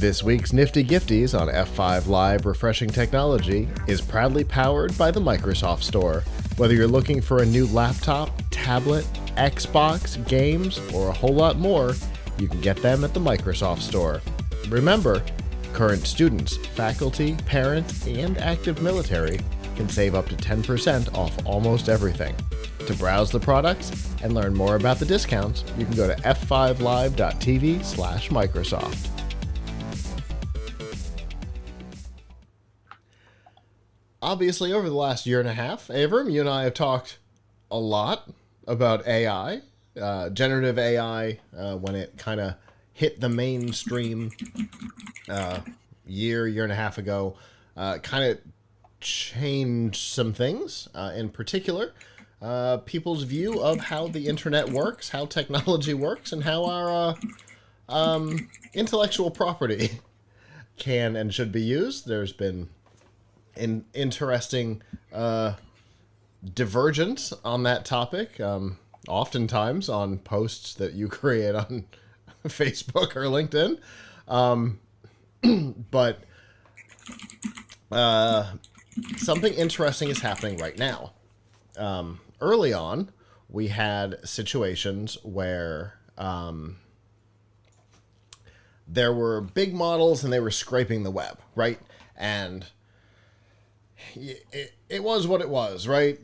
This week's Nifty Gifties on F5 Live Refreshing Technology is proudly powered by the Microsoft Store. Whether you're looking for a new laptop, tablet, Xbox, games, or a whole lot more, you can get them at the Microsoft Store. Remember, current students, faculty, parents, and active military can save up to 10% off almost everything. To browse the products and learn more about the discounts, you can go to f5live.tv/Microsoft. Obviously, over the last year and a half, Avram, you and I have talked a lot about AI, generative AI, when it kind of hit the mainstream year and a half ago, kind of changed some things, in particular, people's view of how the internet works, how technology works, and how our intellectual property can and should be used. There's been an interesting divergence on that topic, oftentimes on posts that you create on Facebook or LinkedIn. But something interesting is happening right now. Early on, we had situations where there were big models and they were scraping the web, right? And it was what it was, right?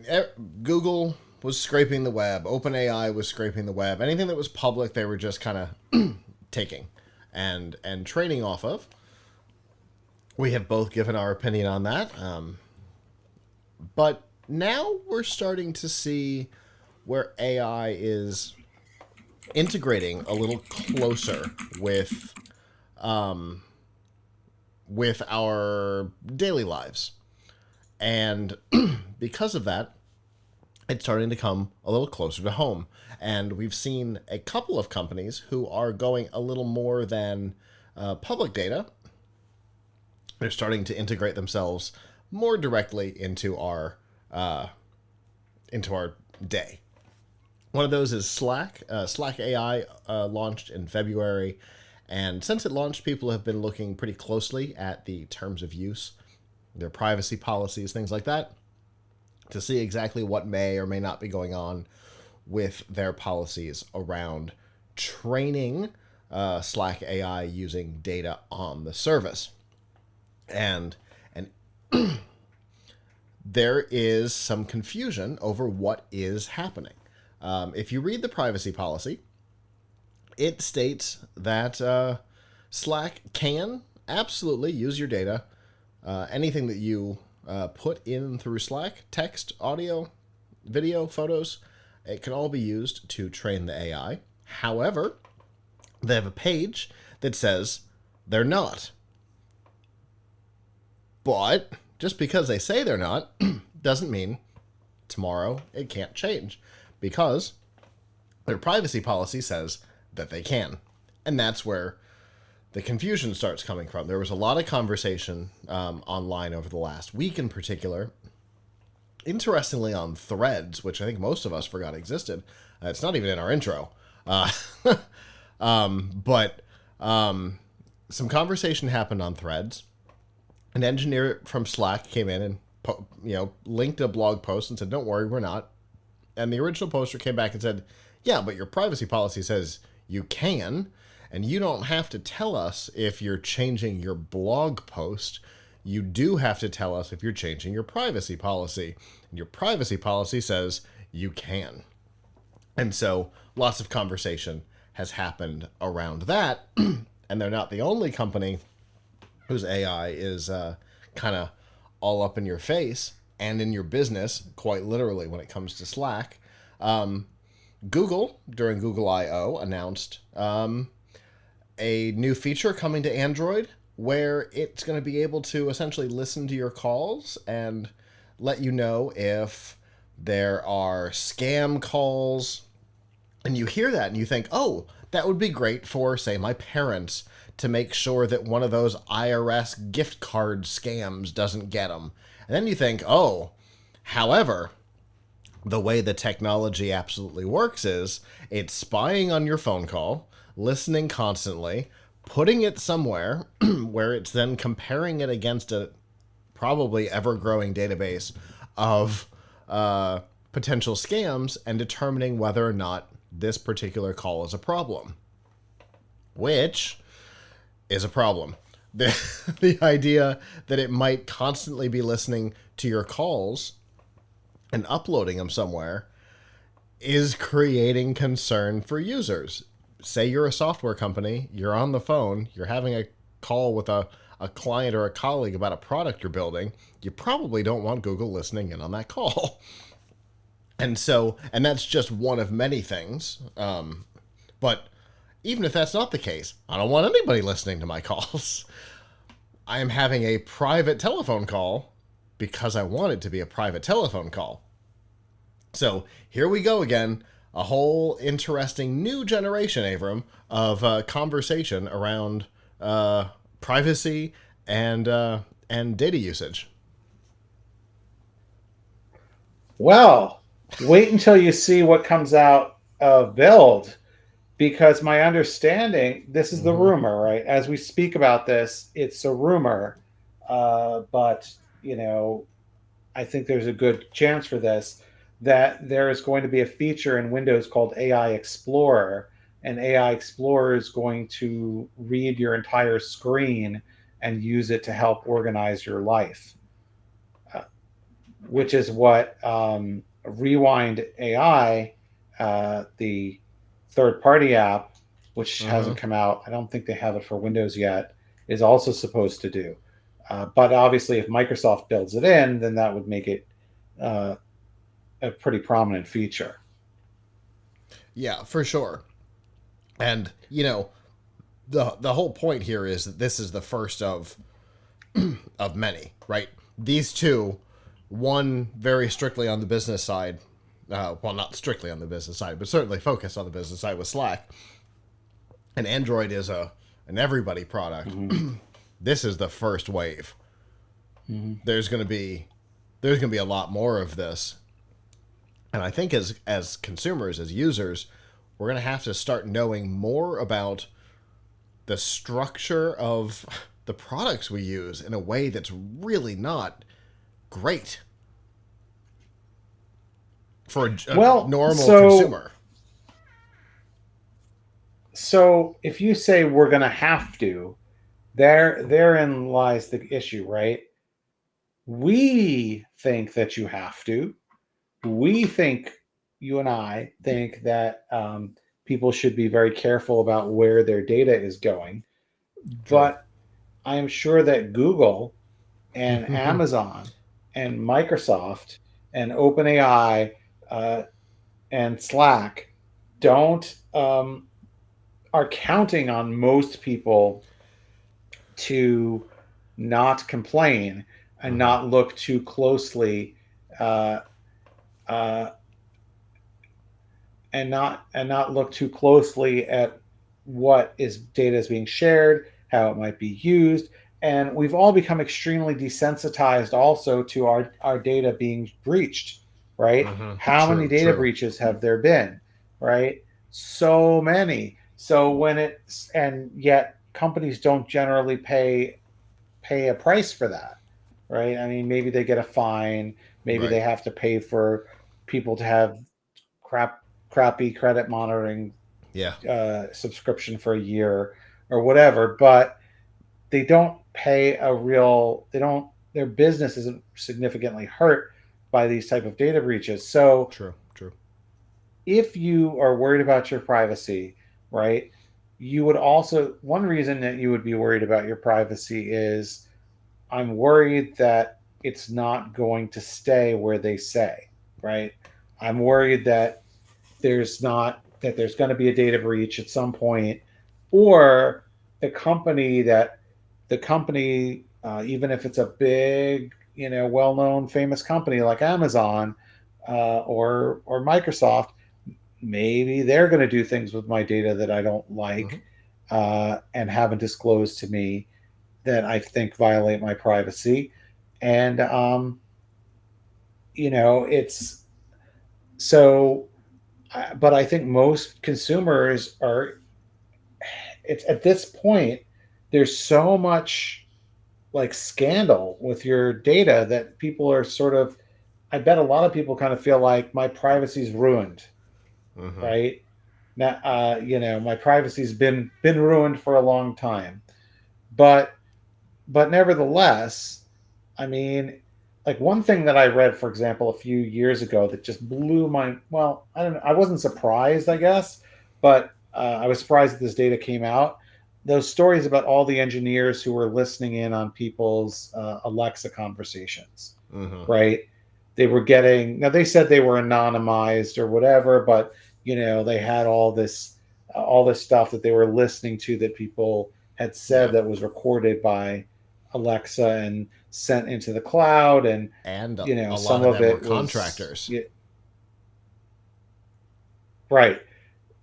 Google was scraping the web. OpenAI was scraping the web. Anything that was public, they were just kind of taking and training off of. We have both given our opinion on that. But now we're starting to see where AI is integrating a little closer with our daily lives. And because of that, it's starting to come a little closer to home. And we've seen a couple of companies who are going a little more than public data. They're starting to integrate themselves more directly into our day. One of those is Slack. Slack AI launched in February. And since it launched, people have been looking pretty closely at the terms of use, their privacy policies, things like that, to see exactly what may or may not be going on with their policies around training Slack AI using data on the service. And there is some confusion over what is happening. If you read the privacy policy, it states that Slack can absolutely use your data. Anything that you put in through Slack, text, audio, video, photos, it can all be used to train the AI. However, they have a page that says they're not. But just because they say they're not doesn't mean tomorrow it can't change, because their privacy policy says that they can. And that's where the confusion starts coming from. There was a lot of conversation online over the last week in particular, interestingly on Threads, which I think most of us forgot existed. It's not even in our intro. But some conversation happened on Threads. An engineer from Slack came in and linked a blog post and said, "Don't worry, we're not." And the original poster came back and said, "Yeah, but your privacy policy says you can, and you don't have to tell us if you're changing your blog post. You do have to tell us if you're changing your privacy policy. And your privacy policy says you can." And so lots of conversation has happened around that. And they're not the only company whose AI is kind of all up in your face and in your business, quite literally, when it comes to Slack. Google, during Google I/O, announced a new feature coming to Android where it's going to be able to essentially listen to your calls and let you know if there are scam calls. And you hear that and you think, oh, that would be great for, say, my parents, to make sure that one of those IRS gift card scams doesn't get them. And then you think, oh, however, the way the technology absolutely works is it's spying on your phone call, listening constantly, putting it somewhere where it's then comparing it against a probably ever growing database of potential scams and determining whether or not this particular call is a problem, which is a problem. The idea that it might constantly be listening to your calls and uploading them somewhere is creating concern for users. Say you're a software company, you're on the phone, you're having a call with a client or a colleague about a product you're building, you probably don't want Google listening in on that call. And that's just one of many things. But even if that's not the case, I don't want anybody listening to my calls. I am having a private telephone call because I want it to be a private telephone call. So here we go again. A whole interesting new generation, Avram, of conversation around privacy and data usage. Well, wait until you see what comes out of Build, because my understanding, this is the rumor, right? As we speak about this, it's a rumor, but I think there's a good chance for this, that there is going to be a feature in Windows called AI Explorer, and AI Explorer is going to read your entire screen and use it to help organize your life, which is what Rewind AI, the third-party app, which hasn't come out, I don't think they have it for Windows yet, is also supposed to do. But obviously, if Microsoft builds it in, then that would make it a pretty prominent feature. Yeah, for sure. And the whole point here is that this is the first of many, right? These two, one very strictly on the business side, well, not strictly on the business side, but certainly focused on the business side with Slack. And Android is an everybody product. This is the first wave. There's going to be a lot more of this. And I think as consumers, as users, we're going to have to start knowing more about the structure of the products we use in a way that's really not great for a normal consumer. So if you say we're going to have to, therein lies the issue, right? We think that you have to. We think, you and I think that people should be very careful about where their data is going. True. But I am sure that Google and Amazon and Microsoft and OpenAI and Slack are counting on most people to not complain and not look too closely and not look too closely at what data is being shared, how it might be used. And we've all become extremely desensitized also to our data being breached, right? How many data breaches have there been, right? So many. So and yet companies don't generally pay a price for that, right? I mean, maybe they get a fine, maybe they have to pay for people to have crappy credit monitoring subscription for a year or whatever, but they don't pay their business isn't significantly hurt by these type of data breaches. So true. If you are worried about your privacy, right, you would also, one reason that you would be worried about your privacy is, I'm worried that it's not going to stay where they say, right? I'm worried that there's going to be a data breach at some point, or the company, even if it's a big, well-known, famous company like Amazon or Microsoft, maybe they're going to do things with my data that I don't like and haven't disclosed to me, that I think violate my privacy. And it's so, but I think most consumers it's at this point, there's so much like scandal with your data that people are sort of, I bet a lot of people kind of feel like my privacy's ruined, Mm-hmm. right? Now, my privacy's been ruined for a long time. But nevertheless, I mean, like one thing that I read, for example, a few years ago that just blew my, well, I don't know, I wasn't surprised, I guess, but I was surprised that this data came out. Those stories about all the engineers who were listening in on people's Alexa conversations, Mm-hmm. right? They were getting, now they said they were anonymized or whatever, but they had all this stuff that they were listening to that people had said Yeah. that was recorded by Alexa and sent into the cloud, and And a lot some of of them were it was, contractors. yeah, right,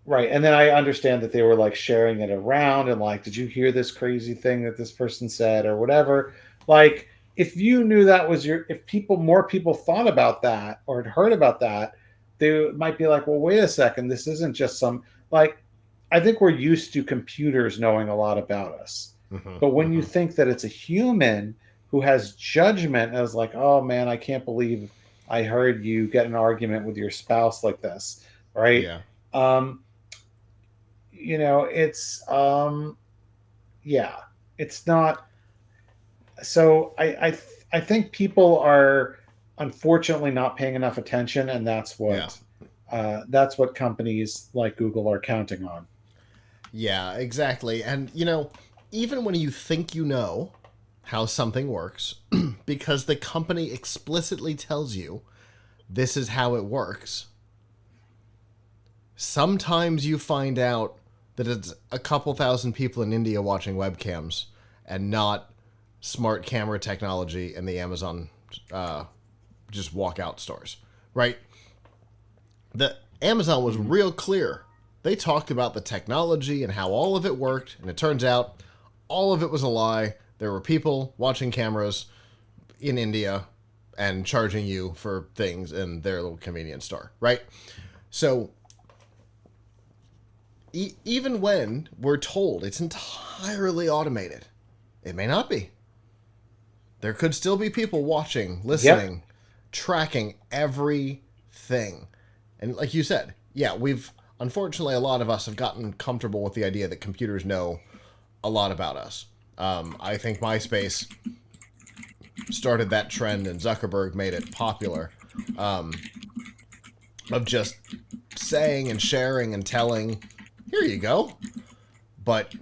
right. And then I understand that they were like sharing it around and like, did you hear this crazy thing that this person said or whatever? Like, if you knew that was if more people thought about that or had heard about that, they might be like, well, wait a second, this isn't just some, like, I think we're used to computers knowing a lot about us. Mm-hmm. But when you Mm-hmm. think that it's a human who has judgment, as like, oh man, I can't believe I heard you get in an argument with your spouse like this, right? Yeah. Um, it's yeah, it's not. So I think people are unfortunately not paying enough attention, and Yeah. that's what companies like Google are counting on. Yeah, exactly. And, even when you think you know how something works, because the company explicitly tells you this is how it works, sometimes you find out that it's a couple thousand people in India watching webcams and not smart camera technology in the Amazon uh, just walkout stores, right? The Amazon was Mhm. real clear. They talked about the technology and how all of it worked, and it turns out all of it was a lie. There were people watching cameras in India and charging you for things in their little convenience store, right? So even when we're told it's entirely automated, it may not be. There could still be people watching, Yep. listening, tracking everything. And like you said, yeah, unfortunately, a lot of us have gotten comfortable with the idea that computers know a lot about us. I think MySpace started that trend and Zuckerberg made it popular, of just saying and sharing and telling, here you go. But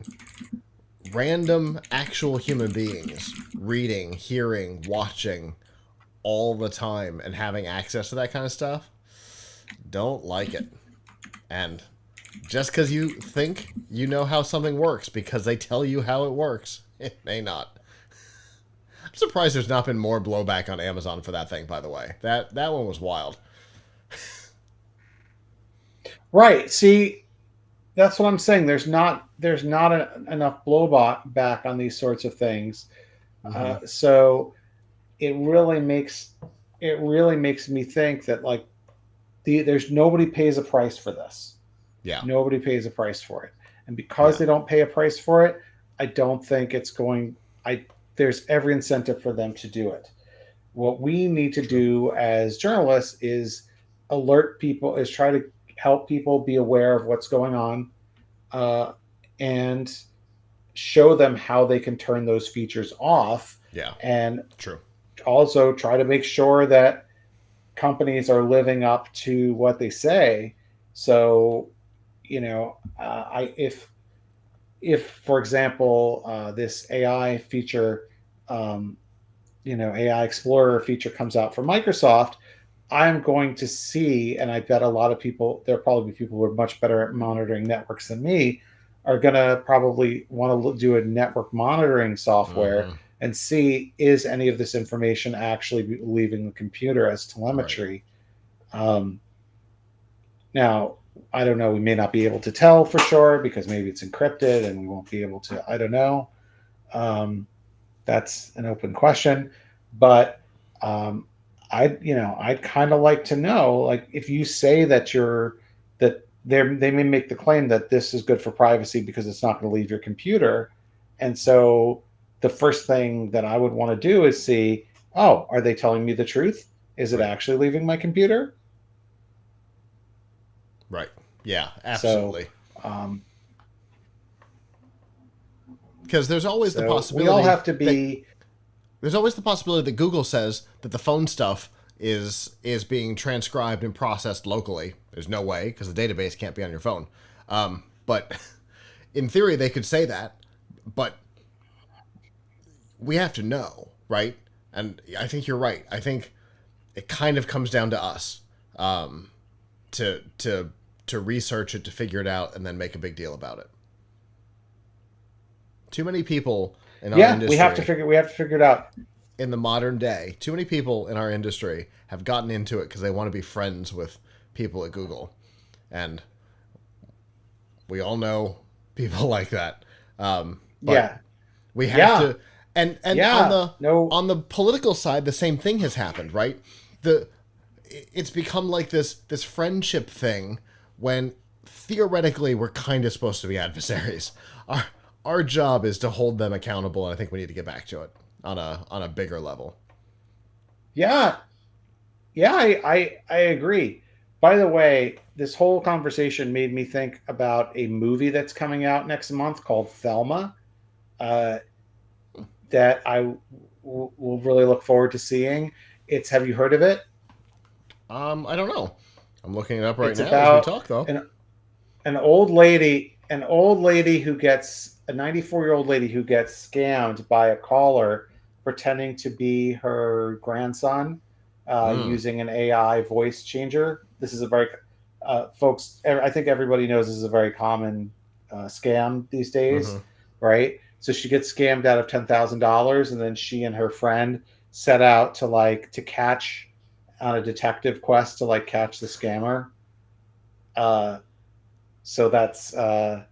random actual human beings reading, hearing, watching all the time and having access to that kind of stuff, don't like it. And just because you think you know how something works because they tell you how it works, it may not. I'm surprised there's not been more blowback on Amazon for that thing, by the way. That one was wild. Right. See, that's what I'm saying. There's not enough blowback on these sorts of things. Mm-hmm. So it really makes me think that like there's nobody pays a price for this. Yeah. Nobody pays a price for it, and because Yeah. they don't pay a price for it, I don't think it's going. I There's every incentive for them to do it. What we need to True. do as journalists is alert people, is try to help people be aware of what's going on, uh, and show them how they can turn those features off, Yeah. and True. also try to make sure that companies are living up to what they say. So, I if for example this AI feature, AI Explorer feature comes out for Microsoft, I'm going to see, and I bet a lot of people, there'll probably be people who are much better at monitoring networks than me, are going to probably want to do a network monitoring software Mm-hmm. and see, is any of this information actually leaving the computer as Right. telemetry. Um, Now, I don't know, we may not be able to tell for sure because maybe it's encrypted and we won't be able to, I don't know. Um, that's an open question, but I'd kind of like to know, like, if you say that they may make the claim that this is good for privacy because it's not going to leave your computer. And so the first thing that I would want to do is see, oh, are they telling me the truth? Is it Right. actually leaving my computer? Right. Yeah, So, absolutely. um, Because there's always the so we all possibility have to that be, Google says that the phone stuff is being transcribed and processed locally. There's no way because the database can't be on your phone. But in theory, they could say that, but we have to know, right? And I think you're right. I think it kind of comes down to us to to research it, to figure it out, and then make a big deal about it. Too many people in our yeah, we have to industry figure it out. in the modern day, too many people in our industry have gotten into it because they want to be friends with people at Google, and we all know people like that. But Yeah, we have yeah, to, and yeah. No, on the political side, the same thing has happened, right? The it's become like this friendship thing when theoretically we're kind of supposed to be adversaries. Our job is to hold them accountable, and I think we need to get back to it on a bigger level. yeah, yeah. I agree. By the way, this whole conversation made me think about a movie that's coming out next month called Thelma. Uh, that will really look forward to seeing. It's Have you heard of it? I don't know. I'm looking it up right It's now as we about talk, though. an old lady who gets a 94-year-old lady who gets scammed by a caller pretending to be her grandson Mm. using an AI voice changer. This is a very folks. I think everybody knows this is a very common scam these Mm-hmm. days, right? So she gets scammed out of $10,000, and then she and her friend set out to catch on a detective quest to catch the scammer. Uh, so that's a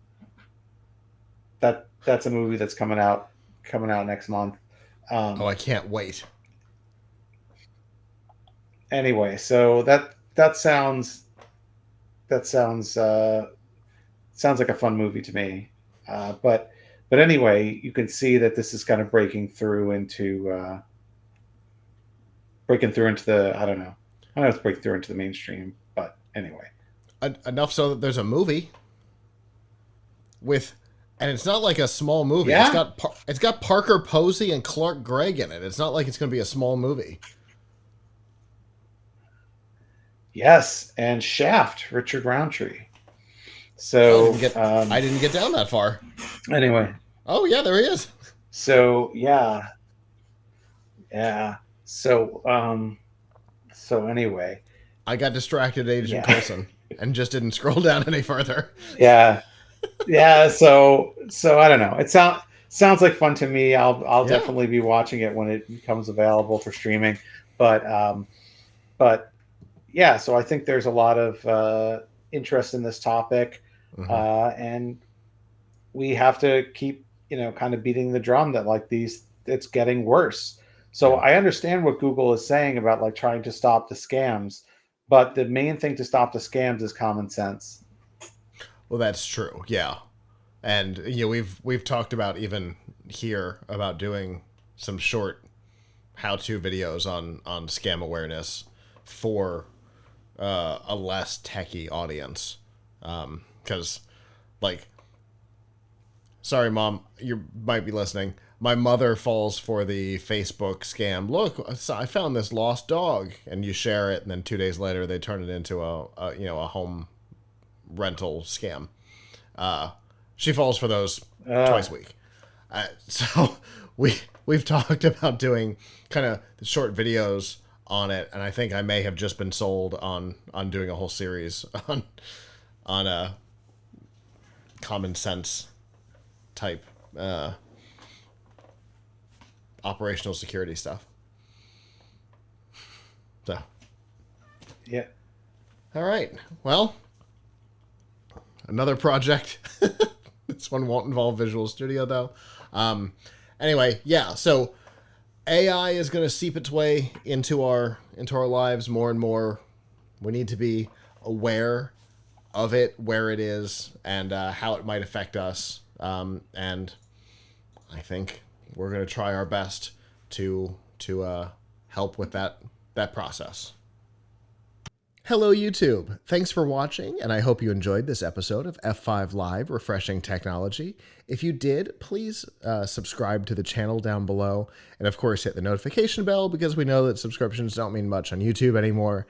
movie that's coming out next month. Oh, Um, I can't wait. anyway, so that sounds like a fun movie to me. But anyway, you can see that this is kind of breaking through into the I don't know if it's breaking through into the mainstream, but anyway. Enough so that there's a movie with, and it's not like a small movie. Yeah. It's got Parker Posey and Clark Gregg in it. It's not like it's going to be a small movie. Yes, and Shaft, Richard Roundtree. Oh, So I didn't get down that far. anyway, Oh yeah, there he is. so yeah, yeah. So anyway, I got distracted at Agent yeah, Coulson and just didn't scroll down any further. yeah, yeah. So I don't know. Sounds like fun to me. I'll Yeah. definitely be watching it when it becomes available for streaming. But but yeah. So I think there's a lot of interest in this topic, Mm-hmm. and we have to keep kind of beating the drum that it's getting worse. So Yeah. I understand what Google is saying about trying to stop the scams, but the main thing to stop the scams is common sense. Well, that's true. Yeah. And we've talked about even here about doing some short how-to videos on scam awareness for a less techie audience. Because, like, sorry, Mom, you might be listening. My mother falls for the Facebook scam. Look, I found this lost dog, and you share it, and then 2 days later they turn it into a home rental scam. She falls for those Uh, twice a week. So we've talked about doing kind of short videos on it, and I think I may have just been sold on doing a whole series on a common sense type operational security stuff. So, yeah. all right. Well, another project. This one won't involve Visual Studio though. Anyway, yeah. So AI is going to seep its way into our lives more and more. We need to be aware of it, where it is, and how it might affect us. And I think we're going to try our best to help with that process. Hello, YouTube. Thanks for watching, and I hope you enjoyed this episode of F5 Live Refreshing Technology. If you did, please subscribe to the channel down below, and of course hit the notification bell, because we know that subscriptions don't mean much on YouTube anymore.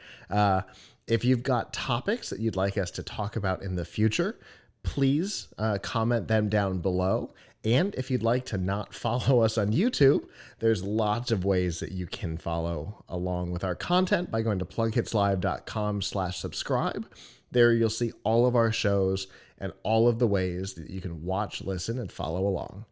If you've got topics that you'd like us to talk about in the future, please comment them down below. And if you'd like to not follow us on YouTube, there's lots of ways that you can follow along with our content by going to plughitslive.com/subscribe. There you'll see all of our shows and all of the ways that you can watch, listen, and follow along.